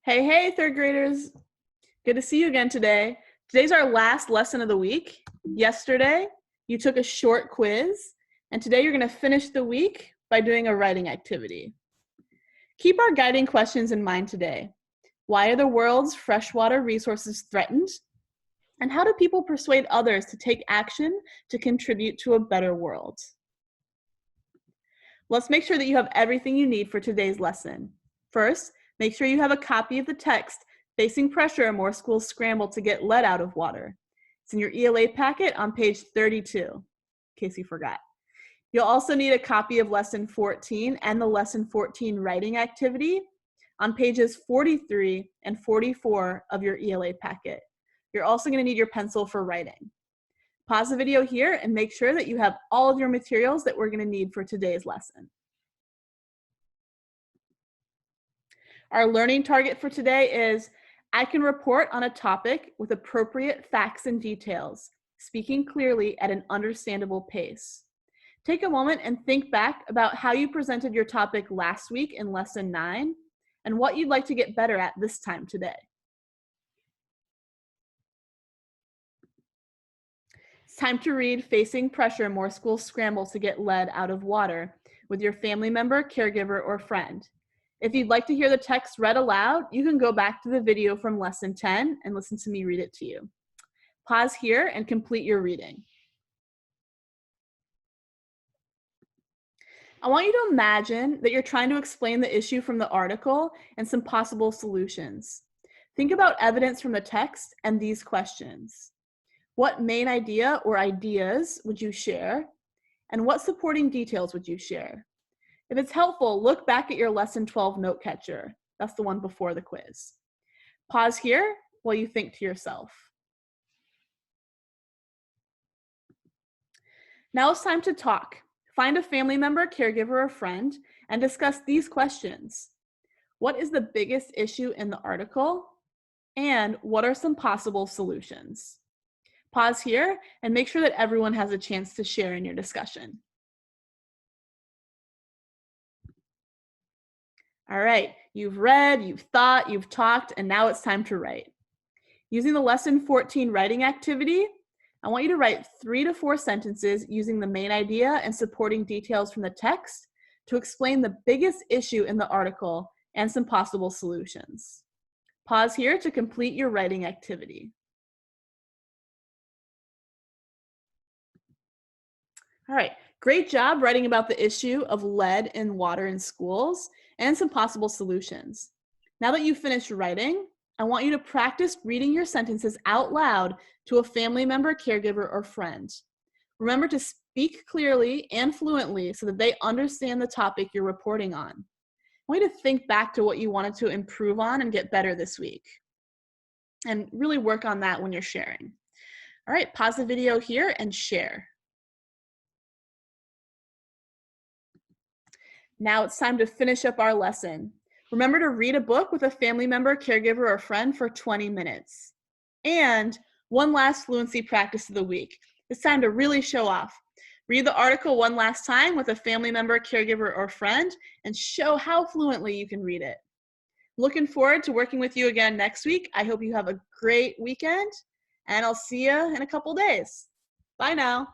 Hey, hey, third graders. Good to see you again today. Today's our last lesson of the week. Yesterday, you took a short quiz, and today you're going to finish the week by doing a writing activity. Keep our guiding questions in mind today. Why are the world's freshwater resources threatened? And how do people persuade others to take action to contribute to a better world? Let's make sure that you have everything you need for today's lesson. First, make sure you have a copy of the text, Facing Pressure, More Schools Scramble to Get Lead Out of Water. It's in your ELA packet on page 32, in case you forgot. You'll also need a copy of Lesson 14 and the Lesson 14 writing activity on pages 43 and 44 of your ELA packet. You're also going to need your pencil for writing. Pause the video here and make sure that you have all of your materials that we're going to need for today's lesson. Our learning target for today is, I can report on a topic with appropriate facts and details, speaking clearly at an understandable pace. Take a moment and think back about how you presented your topic last week in Lesson 9 and what you'd like to get better at this time today. It's time to read Facing Pressure, More Schools Scramble to Get Lead Out of Water with your family member, caregiver, or friend. If you'd like to hear the text read aloud, you can go back to the video from Lesson 10 and listen to me read it to you. Pause here and complete your reading. I want you to imagine that you're trying to explain the issue from the article and some possible solutions. Think about evidence from the text and these questions. What main idea or ideas would you share? And what supporting details would you share? If it's helpful, look back at your Lesson 12 note catcher. That's the one before the quiz. Pause here while you think to yourself. Now it's time to talk. Find a family member, caregiver, or friend and discuss these questions. What is the biggest issue in the article? And what are some possible solutions? Pause here and make sure that everyone has a chance to share in your discussion. All right, you've read, you've thought, you've talked, and now it's time to write. Using the Lesson 14 writing activity, I want you to write 3 to 4 sentences using the main idea and supporting details from the text to explain the biggest issue in the article and some possible solutions. Pause here to complete your writing activity. All right, great job writing about the issue of lead in water in schools and some possible solutions. Now that you've finished writing, I want you to practice reading your sentences out loud to a family member, caregiver, or friend. Remember to speak clearly and fluently so that they understand the topic you're reporting on. I want you to think back to what you wanted to improve on and get better this week. And really work on that when you're sharing. All right, pause the video here and share. Now it's time to finish up our lesson. Remember to read a book with a family member, caregiver, or friend for 20 minutes. And one last fluency practice of the week. It's time to really show off. Read the article one last time with a family member, caregiver, or friend, and show how fluently you can read it. Looking forward to working with you again next week. I hope you have a great weekend, and I'll see you in a couple days. Bye now.